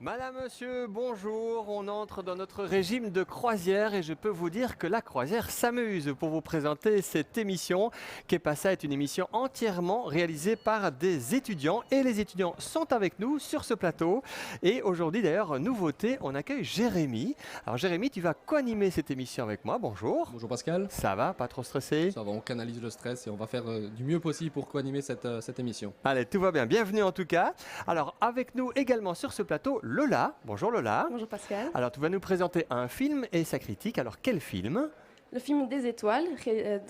Madame, monsieur, bonjour. On entre dans notre régime de croisière et je peux vous dire que la croisière s'amuse pour vous présenter cette émission. Qu'est-ce est une émission entièrement réalisée par des étudiants et les étudiants sont avec nous sur ce plateau. Et aujourd'hui, d'ailleurs, nouveauté, on accueille Jérémy. Alors Jérémy, tu vas co-animer cette émission avec moi. Bonjour. Bonjour Pascal. Ça va, pas trop stressé? Ça va, on canalise le stress et on va faire du mieux possible pour co-animer cette émission. Allez, tout va bien. Bienvenue en tout cas. Alors avec nous également sur ce plateau, Lola. Bonjour Lola. Bonjour Pascal. Alors tu vas nous présenter un film et sa critique. Alors quel film? Le film Des étoiles,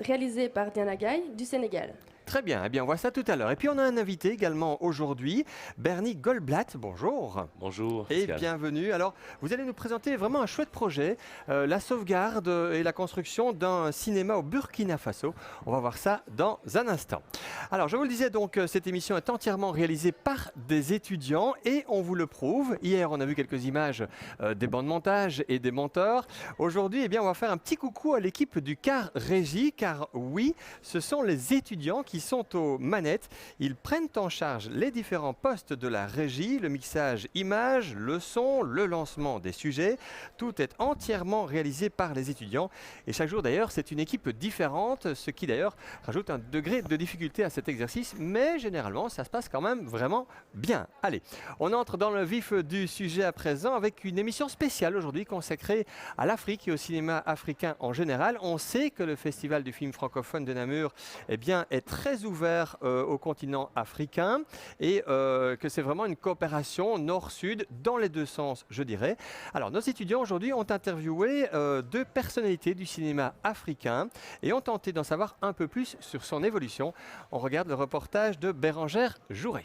réalisé par Diana Gaye du Sénégal. Très bien, eh bien on voit ça tout à l'heure. Et puis on a un invité également aujourd'hui, Bernie Goldblatt, bonjour. Bonjour. Et Pascal. bienvenue. Alors vous allez nous présenter vraiment un chouette projet, la sauvegarde et la construction d'un cinéma au Burkina Faso. On va voir ça dans un instant. Alors je vous le disais donc, cette émission est entièrement réalisée par des étudiants et on vous le prouve. Hier on a vu quelques images des bancs de montage et des monteurs. Aujourd'hui eh bien, on va faire un petit coucou à l'équipe du Car Régie, car oui, ce sont les étudiants qui sont aux manettes. Ils prennent en charge les différents postes de la régie, le mixage image, le son, le lancement des sujets. Tout est entièrement réalisé par les étudiants. Et chaque jour d'ailleurs, c'est une équipe différente, ce qui d'ailleurs rajoute un degré de difficulté à cet exercice. Mais généralement, ça se passe quand même vraiment bien. Allez, on entre dans le vif du sujet à présent avec une émission spéciale aujourd'hui consacrée à l'Afrique et au cinéma africain en général. On sait que le Festival du film francophone de Namur eh bien, est très ouvert au continent africain et que c'est vraiment une coopération nord-sud dans les deux sens, je dirais. Alors, nos étudiants aujourd'hui ont interviewé deux personnalités du cinéma africain et ont tenté d'en savoir un peu plus sur son évolution. On regarde le reportage de Bérangère Jouré.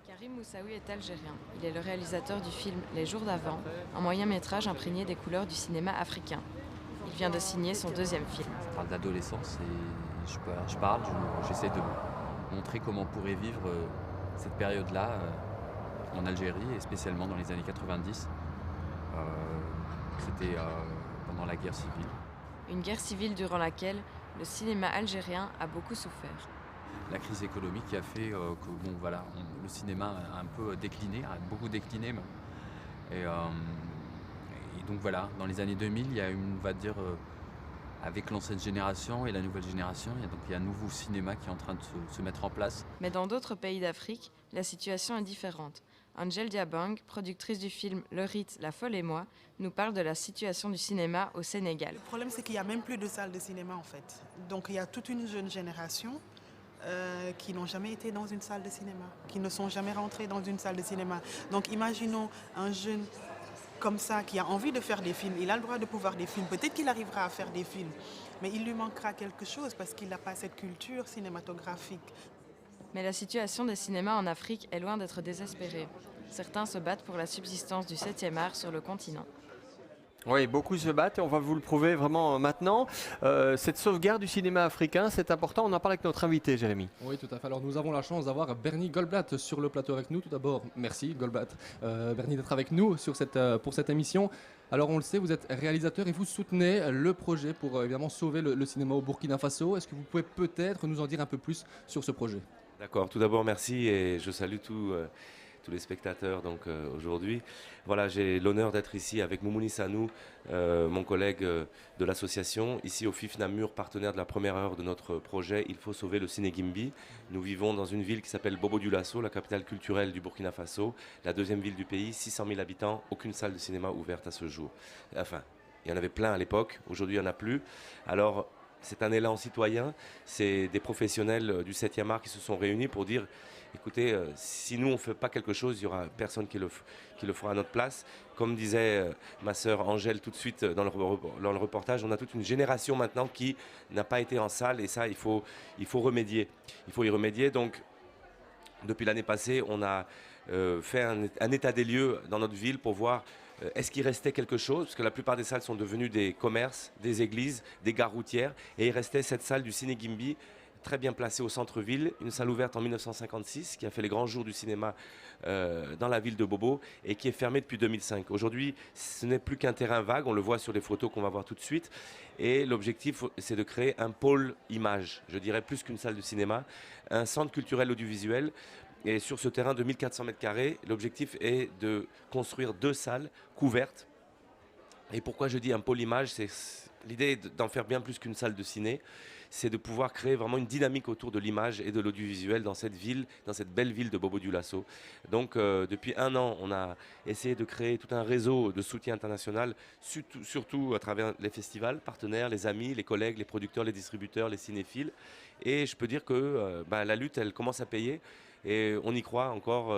Karim Moussaoui est algérien. Il est le réalisateur du film Les jours d'avant, un moyen-métrage imprégné des couleurs du cinéma africain. Il vient de signer son deuxième film. Je parle d'adolescence et j'essaie de montrer comment on pourrait vivre cette période-là en Algérie et spécialement dans les années 90. C'était pendant la guerre civile. Une guerre civile durant laquelle le cinéma algérien a beaucoup souffert. La crise économique qui a fait le cinéma a un peu décliné, a beaucoup décliné même. Et donc voilà, dans les années 2000, il y a une, on va dire, avec l'ancienne génération et la nouvelle génération, il y a un nouveau cinéma qui est en train de se mettre en place. Mais dans d'autres pays d'Afrique, la situation est différente. Angel Diabang, productrice du film Le Rite, La Folle et moi, nous parle de la situation du cinéma au Sénégal. Le problème, c'est qu'il n'y a même plus de salles de cinéma, en fait. Donc il y a toute une jeune génération qui n'ont jamais été dans une salle de cinéma, qui ne sont jamais rentrés dans une salle de cinéma. Donc imaginons un jeune comme ça, qui a envie de faire des films, il a le droit de pouvoir des films, peut-être qu'il arrivera à faire des films, mais il lui manquera quelque chose parce qu'il n'a pas cette culture cinématographique. Mais la situation des cinémas en Afrique est loin d'être désespérée. Certains se battent pour la subsistance du 7e art sur le continent. Oui, beaucoup se battent et on va vous le prouver vraiment maintenant. Cette sauvegarde du cinéma africain, c'est important. On en parle avec notre invité, Jérémy. Oui, tout à fait. Alors nous avons la chance d'avoir Bernie Goldblatt sur le plateau avec nous. Tout d'abord, merci Goldblatt, Bernie, d'être avec nous pour cette émission. Alors on le sait, vous êtes réalisateur et vous soutenez le projet pour évidemment sauver le cinéma au Burkina Faso. Est-ce que vous pouvez peut-être nous en dire un peu plus sur ce projet? D'accord, tout d'abord merci et je salue tous les spectateurs aujourd'hui. Voilà, j'ai l'honneur d'être ici avec Moumouni Sanou, mon collègue de l'association, ici au FIF Namur, partenaire de la première heure de notre projet Il faut sauver le Ciné-Gimbi. Nous vivons dans une ville qui s'appelle Bobo Dioulasso, la capitale culturelle du Burkina Faso, la deuxième ville du pays, 600 000 habitants, aucune salle de cinéma ouverte à ce jour. Enfin, il y en avait plein à l'époque, aujourd'hui il n'y en a plus. Alors, c'est un élan citoyen, c'est des professionnels du 7e art qui se sont réunis pour dire écoutez, si nous on ne fait pas quelque chose, il n'y aura personne qui le fera à notre place. Comme disait ma sœur Angèle tout de suite dans le reportage, on a toute une génération maintenant qui n'a pas été en salle et ça il faut remédier. Il faut y remédier. Donc depuis l'année passée, on a fait un état des lieux dans notre ville pour voir est-ce qu'il restait quelque chose, parce que la plupart des salles sont devenues des commerces, des églises, des gares routières, et il restait cette salle du Ciné Gimbi, très bien placée au centre-ville, une salle ouverte en 1956, qui a fait les grands jours du cinéma dans la ville de Bobo, et qui est fermée depuis 2005. Aujourd'hui, ce n'est plus qu'un terrain vague, on le voit sur les photos qu'on va voir tout de suite, et l'objectif, c'est de créer un pôle image, je dirais plus qu'une salle de cinéma, un centre culturel audiovisuel, Et sur ce terrain de 1400 m², l'objectif est de construire 2 salles couvertes. Et pourquoi je dis un pôle image, c'est l'idée d'en faire bien plus qu'une salle de ciné, c'est de pouvoir créer vraiment une dynamique autour de l'image et de l'audiovisuel dans cette ville, dans cette belle ville de Bobo-Dioulasso. Donc depuis 1 an, on a essayé de créer tout un réseau de soutien international, surtout à travers les festivals partenaires, les amis, les collègues, les producteurs, les distributeurs, les cinéphiles. Et je peux dire que la lutte, elle commence à payer et on y croit encore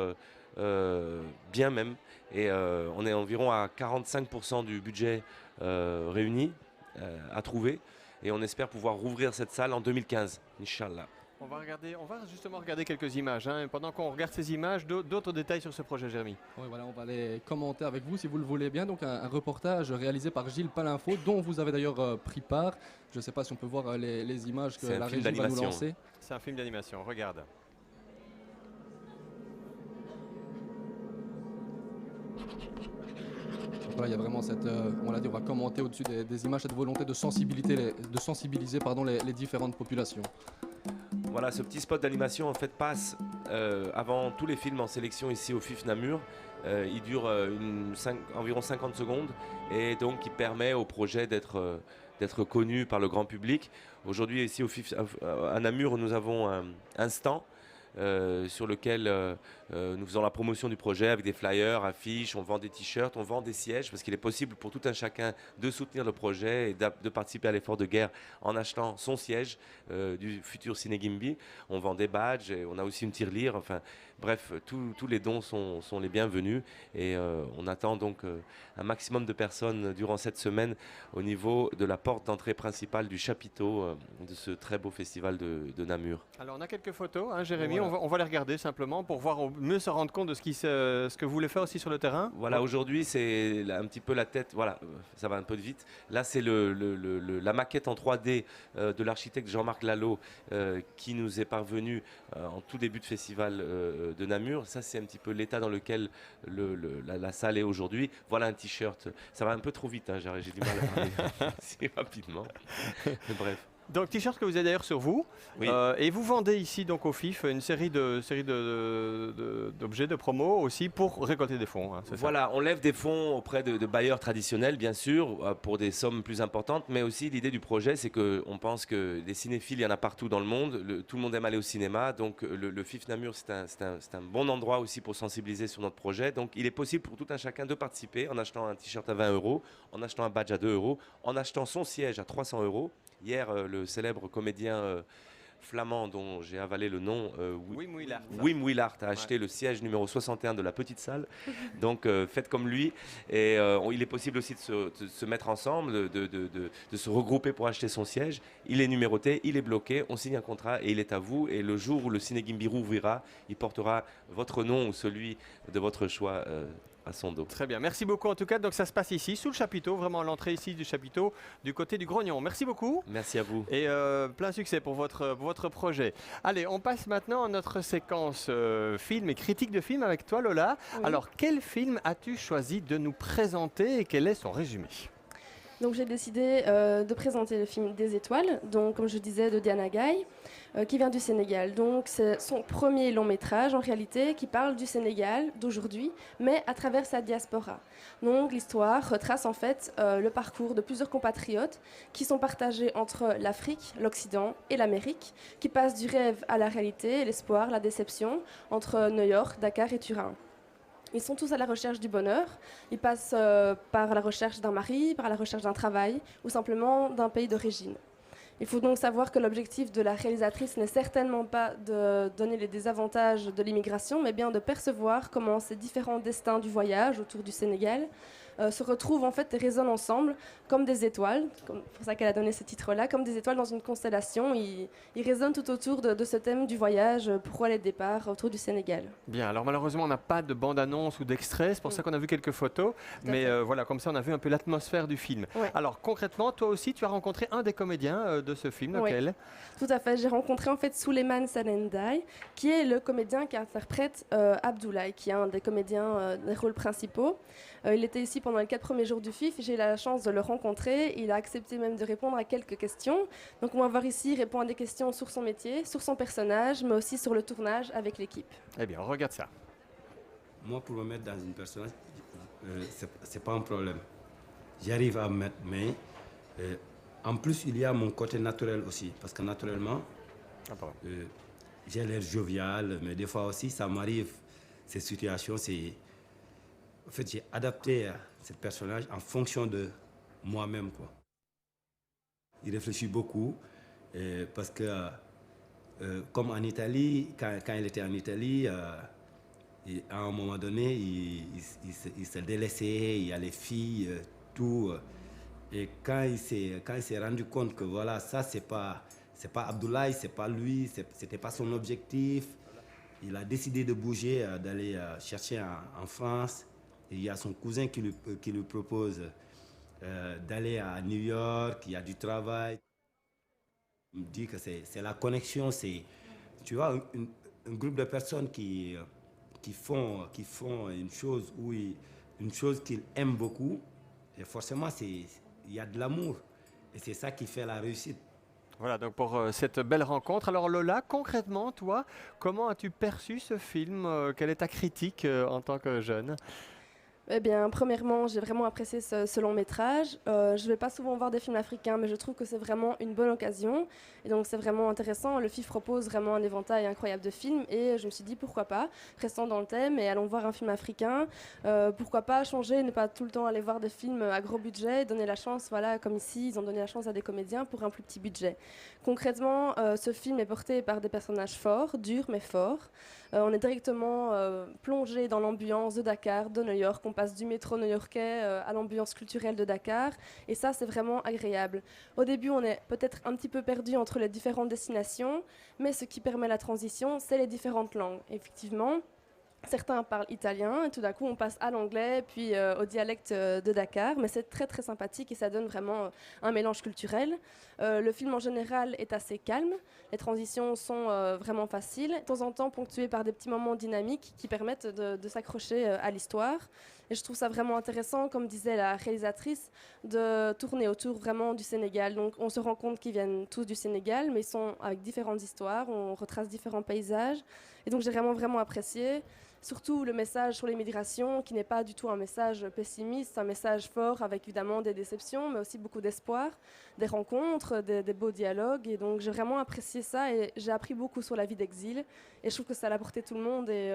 bien même. Et on est environ à 45% du budget réuni à trouver. Et on espère pouvoir rouvrir cette salle en 2015, Inch'Allah. On va justement regarder quelques images. Hein. Pendant qu'on regarde ces images, d'autres détails sur ce projet, Jérémy. Oui, voilà, on va les commenter avec vous si vous le voulez bien. Donc un reportage réalisé par Gilles Palinfo, dont vous avez d'ailleurs pris part. Je ne sais pas si on peut voir les images que la régie va nous lancer. C'est un film d'animation, regarde. Voilà, il y a vraiment cette, on l'a dit, on va commenter au-dessus des images, cette volonté de sensibiliser les différentes populations. Voilà, ce petit spot d'animation en fait passe avant tous les films en sélection ici au FIF Namur. Il dure environ 50 secondes et donc il permet au projet d'être connu par le grand public. Aujourd'hui ici au FIF à Namur, nous avons un stand sur lequel nous faisons la promotion du projet avec des flyers, affiches, on vend des t-shirts, on vend des sièges parce qu'il est possible pour tout un chacun de soutenir le projet et de participer à l'effort de guerre en achetant son siège du futur Ciné Gimby. On vend des badges et on a aussi une tirelire. Enfin, bref, tous les dons sont les bienvenus et on attend donc un maximum de personnes durant cette semaine au niveau de la porte d'entrée principale du chapiteau de ce très beau festival de Namur. Alors on a quelques photos, hein, Jérémy, voilà. on va les regarder simplement pour voir mieux se rendre compte de ce que vous voulez faire aussi sur le terrain. Voilà, aujourd'hui c'est un petit peu la tête, voilà, ça va un peu vite. Là c'est la maquette en 3D de l'architecte Jean-Marc Lalo qui nous est parvenu en tout début de festival de Namur. Ça c'est un petit peu l'état dans lequel la salle est aujourd'hui. Voilà un t-shirt, ça va un peu trop vite, hein, j'ai du mal à parler si rapidement, mais bref. Donc t-shirt que vous avez d'ailleurs sur vous, Oui. Et vous vendez ici donc au FIF une série d'objets de promo aussi pour récolter des fonds. Hein, c'est Voilà, on lève des fonds auprès de bailleurs traditionnels bien sûr pour des sommes plus importantes, mais aussi l'idée du projet c'est qu'on pense que des cinéphiles il y en a partout dans le monde, tout le monde aime aller au cinéma, donc le FIF Namur c'est un bon endroit aussi pour sensibiliser sur notre projet, donc il est possible pour tout un chacun de participer en achetant un t-shirt à 20 €, en achetant un badge à 2 €, en achetant son siège à 300 €. Hier, le célèbre comédien flamand dont j'ai avalé le nom, Wim Willard, a acheté le siège numéro 61 de la petite salle. Donc faites comme lui. Et il est possible aussi de se mettre ensemble, de se regrouper pour acheter son siège. Il est numéroté, il est bloqué, on signe un contrat et il est à vous. Et le jour où le Ciné Gimby ouvrira, il portera votre nom ou celui de votre choix à son dos. Très bien, merci beaucoup en tout cas. Donc ça se passe ici, sous le chapiteau, vraiment à l'entrée ici du chapiteau, du côté du Grognon. Merci beaucoup. Merci à vous. Et plein succès pour votre projet. Allez, on passe maintenant à notre séquence film et critique de film avec toi Lola. Oui. Alors, quel film as-tu choisi de nous présenter et quel est son résumé ? Donc j'ai décidé de présenter le film Des étoiles, donc comme je disais de Diana Gaye, qui vient du Sénégal. Donc c'est son premier long métrage en réalité qui parle du Sénégal d'aujourd'hui, mais à travers sa diaspora. Donc l'histoire retrace en fait le parcours de plusieurs compatriotes qui sont partagés entre l'Afrique, l'Occident et l'Amérique, qui passent du rêve à la réalité, l'espoir, la déception, entre New York, Dakar et Turin. Ils sont tous à la recherche du bonheur. Ils passent par la recherche d'un mari, par la recherche d'un travail ou simplement d'un pays d'origine. Il faut donc savoir que l'objectif de la réalisatrice n'est certainement pas de donner les désavantages de l'immigration, mais bien de percevoir comment ces différents destins du voyage autour du Sénégal se retrouvent en fait et résonnent ensemble comme des étoiles. C'est pour ça qu'elle a donné ce titre-là, comme des étoiles dans une constellation. Ils résonnent tout autour de ce thème du voyage, pourquoi les départs autour du Sénégal. Bien, alors malheureusement on n'a pas de bande-annonce ou d'extrait, c'est pour ça qu'on a vu quelques photos, mais voilà, comme ça on a vu un peu l'atmosphère du film. Ouais. Alors concrètement, toi aussi tu as rencontré un des comédiens de ce film, lequel ? Tout à fait, j'ai rencontré en fait Souleymane Sanendaï, qui est le comédien qui interprète Abdoulaye, qui est un des comédiens des rôles principaux. Il était ici pendant les 4 premiers jours du FIF. J'ai eu la chance de le rencontrer. Il a accepté même de répondre à quelques questions. Donc on va voir ici, il répond à des questions sur son métier, sur son personnage, mais aussi sur le tournage avec l'équipe. Eh bien, on regarde ça. Moi, pour me mettre dans une personnage, c'est pas un problème. J'arrive à me mettre, mais en plus, il y a mon côté naturel aussi. Parce que naturellement, j'ai l'air jovial, mais des fois aussi, ça m'arrive, ces situations, En fait, j'ai adapté ce personnage en fonction de moi-même, quoi. Il réfléchit beaucoup, parce que, comme en Italie, quand il était en Italie, à un moment donné, il s'est délaissé, il y a les filles, tout. Et quand il s'est rendu compte que voilà, ça, c'est pas Abdoulaye, c'est pas lui, c'était pas son objectif, il a décidé de bouger, d'aller chercher en France. Et il y a son cousin qui lui propose d'aller à New York, il y a du travail. Il me dit que c'est la connexion, tu vois, un groupe de personnes qui font une chose qu'ils aiment beaucoup, et forcément, il y a de l'amour. Et c'est ça qui fait la réussite. Voilà donc pour cette belle rencontre. Alors Lola, concrètement, toi, comment as-tu perçu ce film? Quelle est ta critique en tant que jeune? Eh bien, premièrement, j'ai vraiment apprécié ce long métrage. Je ne vais pas souvent voir des films africains, mais je trouve que c'est vraiment une bonne occasion. Et donc, c'est vraiment intéressant. Le FIF propose vraiment un éventail incroyable de films. Et je me suis dit, pourquoi pas, restons dans le thème et allons voir un film africain. Pourquoi pas changer, ne pas tout le temps aller voir des films à gros budget, donner la chance, voilà, comme ici, ils ont donné la chance à des comédiens pour un plus petit budget. Concrètement, ce film est porté par des personnages forts, durs mais forts. On est directement plongé dans l'ambiance de Dakar, de New York. On passe du métro new-yorkais à l'ambiance culturelle de Dakar. Et ça, c'est vraiment agréable. Au début, on est peut-être un petit peu perdu entre les différentes destinations, mais ce qui permet la transition, c'est les différentes langues. Effectivement, certains parlent italien, et tout d'un coup on passe à l'anglais, puis au dialecte de Dakar, mais c'est très très sympathique et ça donne vraiment un mélange culturel. Le film en général est assez calme, les transitions sont vraiment faciles, de temps en temps ponctuées par des petits moments dynamiques qui permettent de s'accrocher à l'histoire. Et je trouve ça vraiment intéressant, comme disait la réalisatrice, de tourner autour vraiment du Sénégal. Donc on se rend compte qu'ils viennent tous du Sénégal, mais ils sont avec différentes histoires, on retrace différents paysages. Et donc j'ai vraiment apprécié. Surtout le message sur l'immigration, qui n'est pas du tout un message pessimiste, un message fort avec évidemment des déceptions, mais aussi beaucoup d'espoir, des rencontres, des beaux dialogues. Et donc j'ai vraiment apprécié ça et j'ai appris beaucoup sur la vie d'exil. Et je trouve que ça l'a apporté tout le monde et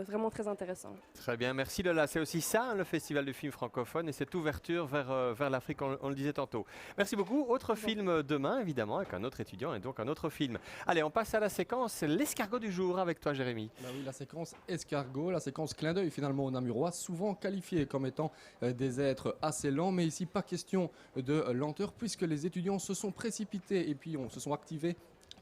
vraiment très intéressant. Très bien, merci Lola. C'est aussi ça, hein, le Festival du film francophone et cette ouverture vers l'Afrique, on le disait tantôt. Merci beaucoup. Autre film demain, évidemment, avec un autre étudiant et donc un autre film. Allez, on passe à la séquence l'escargot du jour avec toi, Jérémy. Bah oui, la séquence escargot, la séquence clin d'œil finalement aux Namurois, souvent qualifiés comme étant des êtres assez lents, mais ici pas question de lenteur puisque les étudiants se sont précipités et puis se sont activés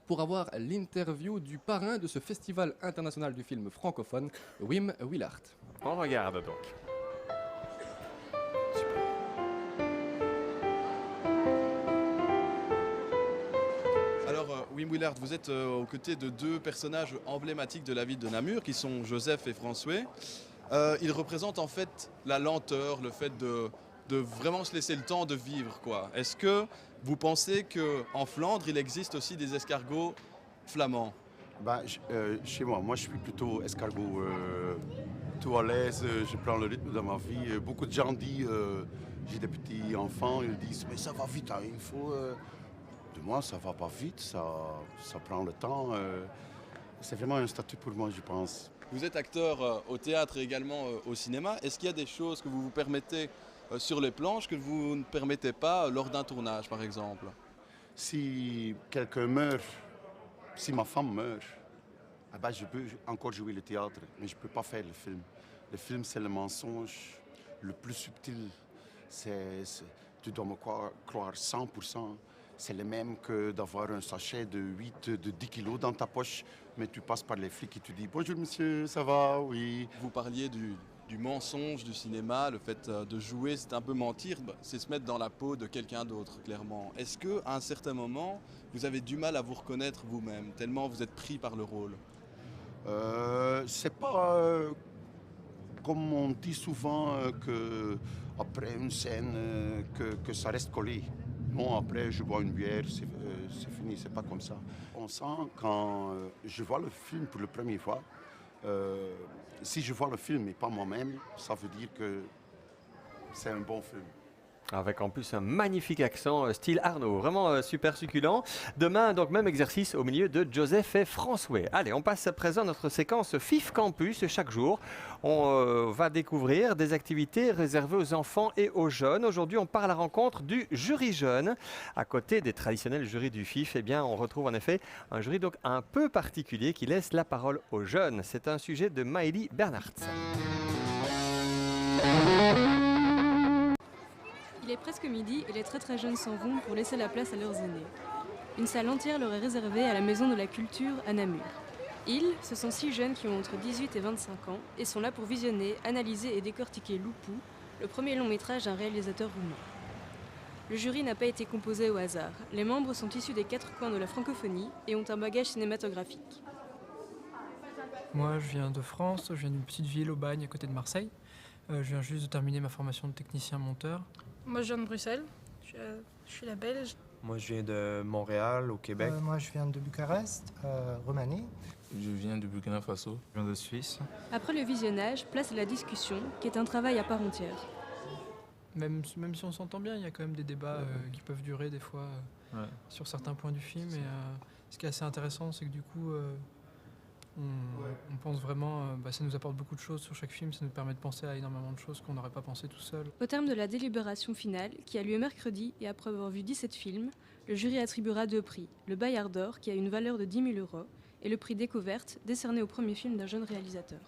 pour avoir l'interview du parrain de ce festival international du film francophone, Wim Willard. On regarde donc. Alors, Wim Willard, vous êtes aux côtés de deux personnages emblématiques de la ville de Namur, qui sont Joseph et François. Ils représentent en fait la lenteur, le fait de vraiment se laisser le temps de vivre, quoi. Est-ce que vous pensez qu'en Flandre, il existe aussi des escargots flamands? Chez moi, je suis plutôt escargot, tout à l'aise, je prends le rythme dans ma vie. Beaucoup de gens disent, j'ai des petits enfants, ils disent, mais ça va vite, hein, il faut... De moi, ça va pas vite, ça prend le temps. C'est vraiment un statut pour moi, je pense. Vous êtes acteur au théâtre et également au cinéma. Est-ce qu'il y a des choses que vous vous permettez sur les planches que vous ne permettez pas lors d'un tournage, par exemple? Si quelqu'un meurt, si ma femme meurt, je peux encore jouer le théâtre, mais je ne peux pas faire le film. Le film, c'est le mensonge le plus subtil. Tu dois me croire 100%. C'est le même que d'avoir un sachet de 10 kilos dans ta poche, mais tu passes par les flics et tu dis « Bonjour monsieur, ça va? Oui. » Vous parliez du mensonge du cinéma, le fait de jouer, c'est un peu mentir, c'est se mettre dans la peau de quelqu'un d'autre, clairement. Est-ce qu'à un certain moment, vous avez du mal à vous reconnaître vous-même, tellement vous êtes pris par le rôle? C'est pas comme on dit souvent qu'après une scène, que ça reste collé. Non, après, je bois une bière, c'est fini, c'est pas comme ça. On sent quand je vois le film pour la première fois, si je vois le film et pas moi-même, ça veut dire que c'est un bon film. Avec en plus un magnifique accent style Arnaud, vraiment super succulent. Demain, donc même exercice au milieu de Joseph et François. Allez, on passe à présent à notre séquence FIF Campus. Chaque jour, on va découvrir des activités réservées aux enfants et aux jeunes. Aujourd'hui, on part à la rencontre du jury jeune. À côté des traditionnels jurys du FIF, eh bien, on retrouve en effet un jury donc un peu particulier qui laisse la parole aux jeunes. C'est un sujet de Maëlie Bernhardt. Il est presque midi et les très jeunes s'en vont pour laisser la place à leurs aînés. Une salle entière leur est réservée à la Maison de la Culture à Namur. Ils, ce sont 6 jeunes qui ont entre 18 et 25 ans et sont là pour visionner, analyser et décortiquer Loupou, le premier long métrage d'un réalisateur roumain. Le jury n'a pas été composé au hasard. Les membres sont issus des 4 coins de la francophonie et ont un bagage cinématographique. Moi, je viens de France, je viens d'une petite ville au Bagne à côté de Marseille. Je viens juste de terminer ma formation de technicien monteur. Moi, je viens de Bruxelles, je suis la Belge. Moi, je viens de Montréal, au Québec. Moi, je viens de Bucarest, Roumanie. Je viens de Burkina Faso. Je viens de Suisse. Après le visionnage, place à la discussion, qui est un travail à part entière. Même si on s'entend bien, il y a quand même des débats qui peuvent durer des fois sur certains points du film. Et ce qui est assez intéressant, c'est que du coup, on pense vraiment, ça nous apporte beaucoup de choses sur chaque film, ça nous permet de penser à énormément de choses qu'on n'aurait pas pensé tout seul. Au terme de la délibération finale, qui a lieu mercredi et après avoir vu 17 films, le jury attribuera 2 prix, le Bayard d'Or qui a une valeur de 10 000 € et le prix Découverte décerné au premier film d'un jeune réalisateur.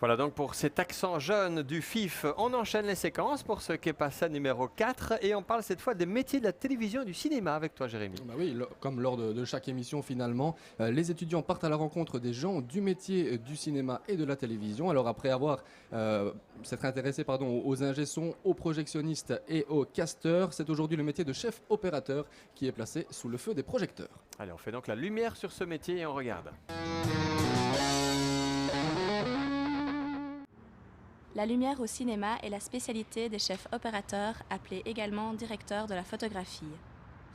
Voilà donc pour cet accent jeune du FIF, on enchaîne les séquences pour ce qu'est passé numéro 4 et on parle cette fois des métiers de la télévision et du cinéma avec toi Jérémy. Bah oui, comme lors de chaque émission finalement, les étudiants partent à la rencontre des gens du métier du cinéma et de la télévision. Alors après avoir s'être intéressé aux ingé-sons, aux projectionnistes et aux casteurs, c'est aujourd'hui le métier de chef opérateur qui est placé sous le feu des projecteurs. Allez, on fait donc la lumière sur ce métier et on regarde. La lumière au cinéma est la spécialité des chefs opérateurs, appelés également directeurs de la photographie.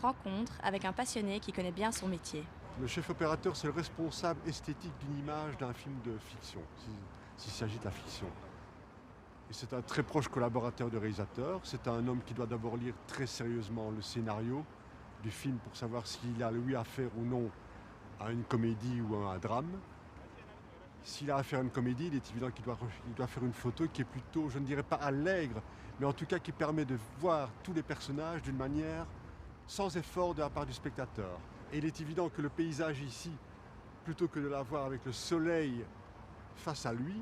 Rencontre avec un passionné qui connaît bien son métier. Le chef opérateur, c'est le responsable esthétique d'une image d'un film de fiction, s'il s'agit de la fiction. Et c'est un très proche collaborateur du réalisateur. C'est un homme qui doit d'abord lire très sérieusement le scénario du film pour savoir s'il a lui affaire ou non à une comédie ou à un drame. S'il a affaire à une comédie, il est évident qu'il doit faire une photo qui est plutôt, je ne dirais pas allègre, mais en tout cas qui permet de voir tous les personnages d'une manière sans effort de la part du spectateur. Et il est évident que le paysage ici, plutôt que de l'avoir avec le soleil face à lui,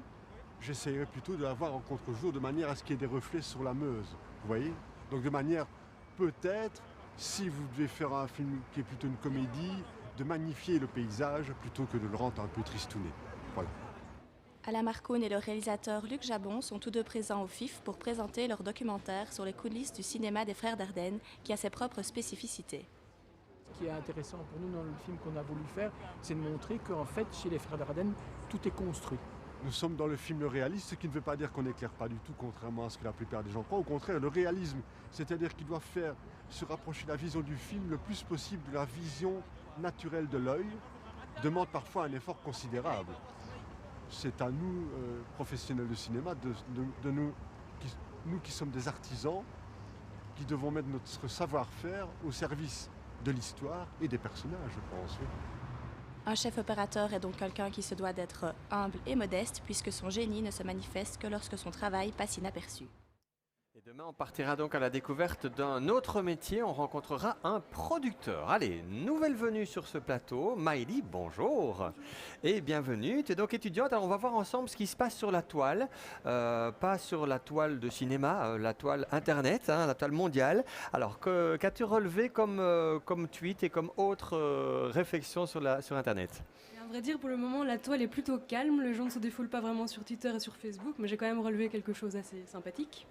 j'essayerais plutôt de l'avoir en contre-jour de manière à ce qu'il y ait des reflets sur la Meuse. Vous voyez? Donc de manière, peut-être, si vous devez faire un film qui est plutôt une comédie, de magnifier le paysage plutôt que de le rendre un peu tristouné. Voilà. Alain Marcoune et le réalisateur Luc Jabon sont tous deux présents au FIF pour présenter leur documentaire sur les coulisses du cinéma des Frères Dardenne, qui a ses propres spécificités. Ce qui est intéressant pour nous dans le film qu'on a voulu faire, c'est de montrer qu'en fait, chez les Frères Dardenne, tout est construit. Nous sommes dans le film le réaliste, ce qui ne veut pas dire qu'on n'éclaire pas du tout, contrairement à ce que la plupart des gens croient. Au contraire, le réalisme, c'est-à-dire qu'il doit faire se rapprocher la vision du film le plus possible de la vision naturelle de l'œil, demande parfois un effort considérable. C'est à nous, professionnels de cinéma, nous qui sommes des artisans, qui devons mettre notre savoir-faire au service de l'histoire et des personnages, je pense. Oui. Un chef opérateur est donc quelqu'un qui se doit d'être humble et modeste, puisque son génie ne se manifeste que lorsque son travail passe inaperçu. Et demain, on partira donc à la découverte d'un autre métier. On rencontrera un producteur. Allez, nouvelle venue sur ce plateau. Maëlie, bonjour. Et bienvenue. Tu es donc étudiante. Alors, on va voir ensemble ce qui se passe sur la toile. Pas sur la toile de cinéma, la toile Internet, la toile mondiale. Alors, qu'as-tu relevé comme tweet et comme autre réflexion sur Internet ? À vrai dire, pour le moment, la toile est plutôt calme. Les gens ne se défoulent pas vraiment sur Twitter et sur Facebook, mais j'ai quand même relevé quelque chose d'assez sympathique.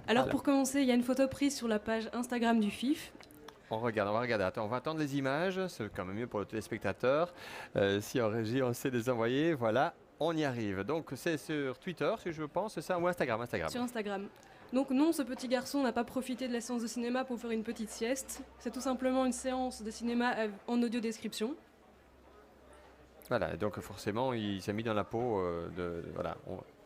Alors pour commencer, il y a une photo prise sur la page Instagram du FIF. On va regarder. Attends, on va attendre les images. C'est quand même mieux pour le téléspectateur. Si en régie, on sait les envoyer. Voilà. on y arrive. Donc c'est sur Twitter, si je pense, c'est ça, ou Instagram. Sur Instagram. Donc non, ce petit garçon n'a pas profité de la séance de cinéma pour faire une petite sieste. C'est tout simplement une séance de cinéma en audio description. Voilà, donc forcément, il s'est mis dans la peau voilà.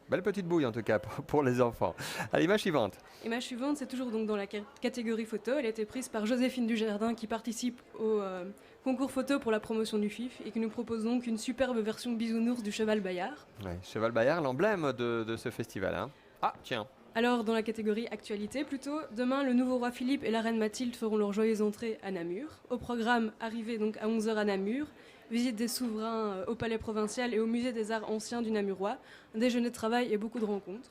Belle petite bouille en tout cas pour les enfants. Allez, image suivante. Image suivante, c'est toujours donc dans la catégorie photo. Elle a été prise par Joséphine Dujardin qui participe au concours photo pour la promotion du FIF et qui nous propose donc une superbe version bisounours du Cheval Bayard. Ouais, Cheval Bayard, l'emblème de ce festival. Hein. Ah, tiens. Alors, dans la catégorie actualité, plutôt, demain, le nouveau roi Philippe et la reine Mathilde feront leur joyeuse entrée à Namur. Au programme, arrivée donc à 11h à Namur, visite des souverains au palais provincial et au musée des arts anciens du Namurois, un déjeuner de travail et beaucoup de rencontres.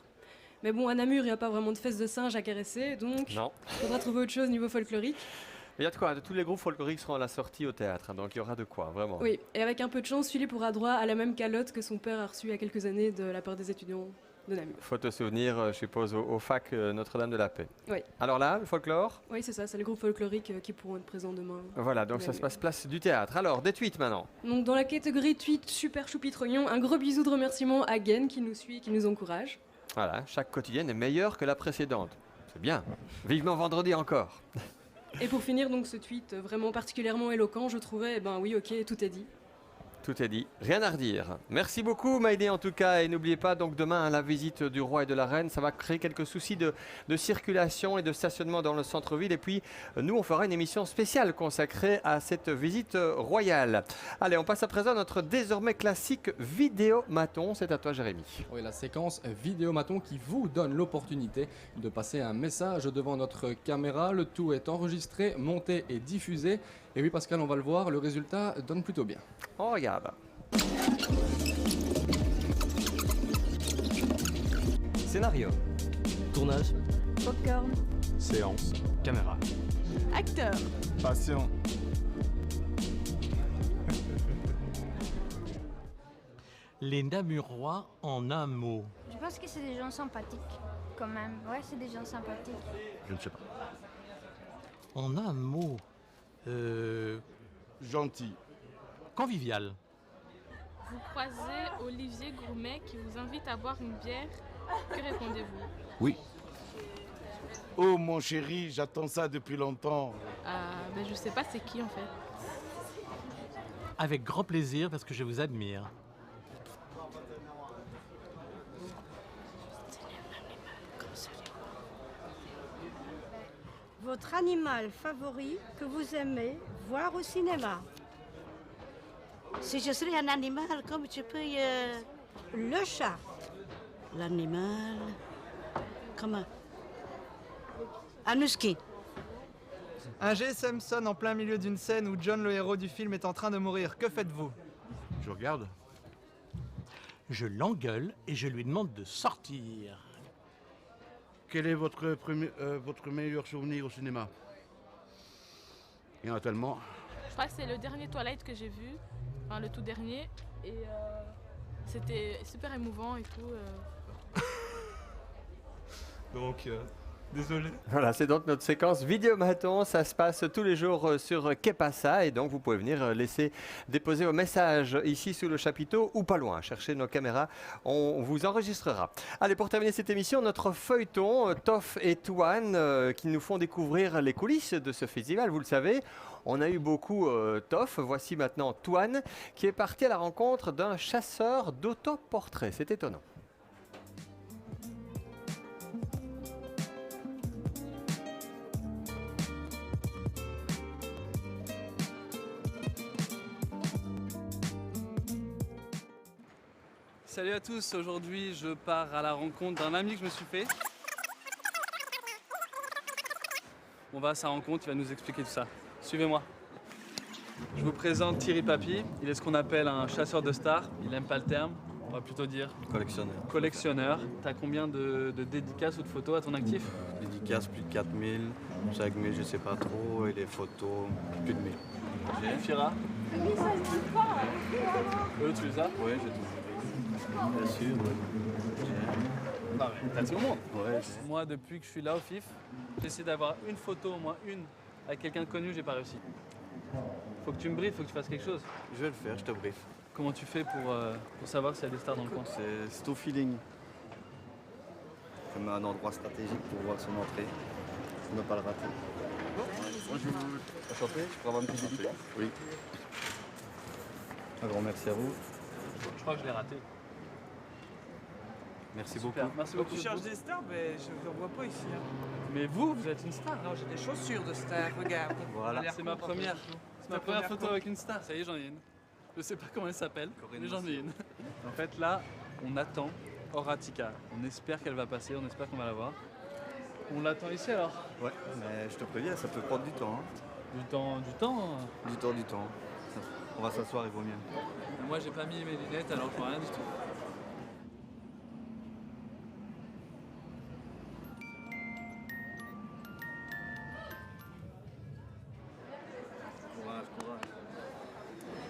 Mais bon, à Namur, il n'y a pas vraiment de fesses de singe à caresser, donc il faudra trouver autre chose niveau folklorique. Il y a de quoi, tous les groupes folkloriques seront à la sortie au théâtre, hein, donc il y aura de quoi, vraiment. Oui, et avec un peu de chance, Philippe aura droit à la même calotte que son père a reçue il y a quelques années de la part des étudiants de Namur. Photo souvenir, je suppose, au fac Notre-Dame de la Paix. Oui. Alors là, le folklore? Oui, c'est ça, c'est les groupes folkloriques qui pourront être présents demain. Voilà, donc ça se passe place du théâtre. Alors, des tweets maintenant. Donc dans la catégorie tweet super choupitrognon, un gros bisou de remerciement à Guen qui nous suit, qui nous encourage. Voilà, chaque quotidienne est meilleure que la précédente. C'est bien. Vivement vendredi encore. Et pour finir, donc ce tweet vraiment particulièrement éloquent, je trouvais, eh ben oui, ok, tout est dit. Tout est dit, rien à redire. Merci beaucoup Maïdé en tout cas, et n'oubliez pas donc demain à la visite du roi et de la reine, ça va créer quelques soucis de circulation et de stationnement dans le centre-ville, et puis nous on fera une émission spéciale consacrée à cette visite royale. Allez, on passe à présent à notre désormais classique Vidéomaton, c'est à toi Jérémy. Oui, la séquence Vidéomaton qui vous donne l'opportunité de passer un message devant notre caméra, le tout est enregistré, monté et diffusé. Et oui Pascal, on va le voir, le résultat donne plutôt bien. On regarde. Scénario. Tournage. Popcorn. Séance. Caméra. Acteur. Passion. Les Namurois en un mot. Je pense que c'est des gens sympathiques, quand même. Ouais, c'est des gens sympathiques. Je ne sais pas. En un mot. Gentil. Convivial. Vous croisez Olivier Gourmet qui vous invite à boire une bière. Que répondez-vous? Oui. Oh mon chéri, j'attends ça depuis longtemps. Je sais pas c'est qui en fait. Avec grand plaisir parce que je vous admire. Votre animal favori que vous aimez voir au cinéma? Si je serais un animal, comme tu peux... Le chat. L'animal... Comment? Un husky. Un G. Simpson en plein milieu d'une scène où John, le héros du film, est en train de mourir. Que faites-vous? Je regarde. Je l'engueule et je lui demande de sortir. Quel est votre meilleur souvenir au cinéma? Il y en a tellement. Je crois que c'est le dernier Twilight que j'ai vu, enfin le tout dernier, et c'était super émouvant et tout. Donc, désolé. Voilà, c'est donc notre séquence Vidéomaton. Ça se passe tous les jours sur Que Passa, et donc vous pouvez venir laisser déposer vos messages ici sous le chapiteau ou pas loin. Cherchez nos caméras, on vous enregistrera. Allez, pour terminer cette émission, notre feuilleton Toff et Toine qui nous font découvrir les coulisses de ce festival. Vous le savez, on a eu beaucoup Toff. Voici maintenant Toine qui est parti à la rencontre d'un chasseur d'autoportraits. C'est étonnant. Salut à tous, aujourd'hui je pars à la rencontre d'un ami que je me suis fait. On va à sa rencontre, il va nous expliquer tout ça. Suivez-moi. Je vous présente Thierry Papy, il est ce qu'on appelle un chasseur de stars, il n'aime pas le terme, on va plutôt dire collectionneur. Collectionneur. T'as combien de dédicaces ou de photos à ton actif? Dédicaces plus de 4000, 5000 je sais pas trop, et les photos plus de 1000. Fira? Oui, ça se dit pas. Eux, tu les as? Oui, j'ai tout. Bien sûr, Non mais t'as tout le monde. Ouais. Moi, depuis que je suis là au FIF, j'essaie d'avoir une photo, au moins une, avec quelqu'un de connu, j'ai pas réussi. Faut que tu me briefes, faut que tu fasses quelque chose. Je vais le faire, je te briefe. comment tu fais pour savoir s'il y a des stars dans le coin? C'est au feeling. Je mets un endroit stratégique pour voir son entrée, pour ne pas le rater. Bonjour. Enchanté, je peux avoir un petit dédicace? Oui. Un grand merci à vous. Je crois que je l'ai raté. Merci Super, beaucoup. merci beaucoup. Tu cherches des stars, mais je ne vois pas ici. Hein. Mais vous êtes une star. Non, j'ai des chaussures de star, regarde. Voilà. C'est ma première. C'est ma première photo avec une star. Ça y est, j'en ai une. Je sais pas comment elle s'appelle, mais j'en ai une. En fait, là, on attend Horatica. On espère qu'elle va passer, on espère qu'on va la voir. On l'attend ici alors? Ouais, mais je te préviens, ça peut prendre du temps. Hein. Du temps. Du temps. On va s'asseoir, il vaut mieux. Moi, j'ai pas mis mes lunettes alors je vois rien du tout.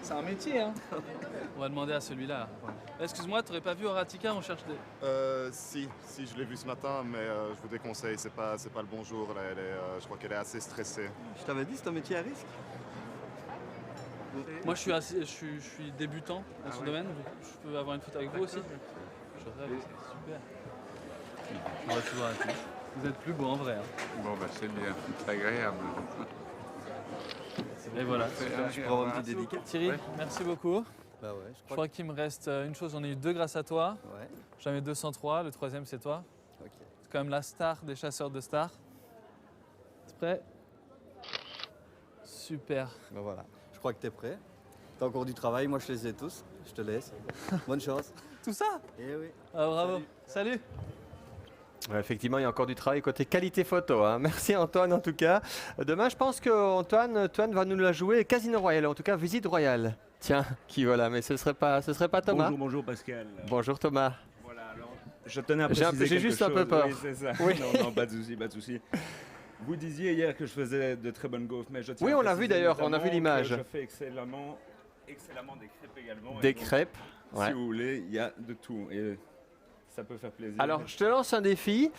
C'est un métier, hein. On va demander à celui-là. Excuse-moi, t'aurais pas vu Horatica, on cherche des... Si, je l'ai vu ce matin, mais je vous déconseille, c'est pas le bon jour. Là, je crois qu'elle est assez stressée. Je t'avais dit, c'est un métier à risque. Moi, je suis débutant dans ce domaine. Je peux avoir une photo avec vous aussi? Je rêve, c'est super. On va toujours arrêter. Vous êtes plus beau en vrai. Hein. Bon, bah c'est bien, c'est agréable. Et voilà. Je prends un petit dédicace. Thierry, merci beaucoup. Bah ouais, je crois qu'il me reste une chose, j'en ai eu 2 grâce à toi. Ouais. J'en ai 203, le 3e c'est toi. Ok. C'est quand même la star des chasseurs de stars. T'es prêt? Super. Bah voilà, je crois que t'es prêt. T'as encore du travail, moi je les ai tous. Je te laisse. Bonne chance. Tout ça? Eh oui. Ah, bravo. Salut. Ouais, effectivement, il y a encore du travail côté qualité photo. Hein. Merci Antoine en tout cas. Demain, je pense qu'Antoine va nous la jouer Casino Royale, en tout cas Visite Royale. Tiens, qui voilà, mais ce serait pas Thomas. Bonjour Pascal. Bonjour Thomas. Voilà, alors, je tenais à préciser j'ai juste un peu peur. Oui, c'est ça. Oui. Non, pas de souci. Vous disiez hier que je faisais de très bonnes gaufres, mais je tiens Oui, à on l'a vu préciser d'ailleurs, on a notamment vu l'image. que je fais excellemment des crêpes également. Des Et donc, crêpes, ouais. Si vous voulez, il y a de tout. Et ça peut faire plaisir. Alors, je te lance un défi.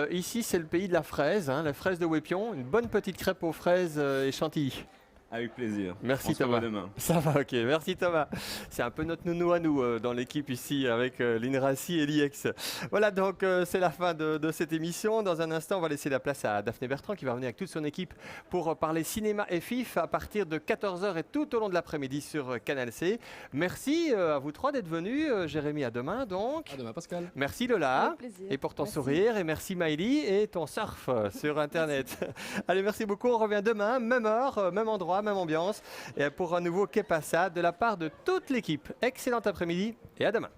Ici, c'est le pays de la fraise, hein, la fraise de Wépion. Une bonne petite crêpe aux fraises et chantilly. Avec plaisir. Merci On se revoit Thomas. demain. Ça va, ok. Merci Thomas. C'est un peu notre nounou à nous dans l'équipe ici avec l'INRACI et l'IEX. Voilà, donc c'est la fin de cette émission. Dans un instant, on va laisser la place à Daphné Bertrand qui va revenir avec toute son équipe pour parler cinéma et FIF à partir de 14h et tout au long de l'après-midi sur Canal C. Merci à vous trois d'être venus. Jérémy, à demain donc. À demain Pascal. Merci Lola. Avec plaisir. Et pour ton Merci. sourire. Et merci Maïli et ton surf sur Internet. Allez, merci beaucoup. On revient demain, même heure, même endroit, même ambiance. Et pour un nouveau Qu'est pas ça de la part de toute l'équipe. Excellent après-midi et à demain.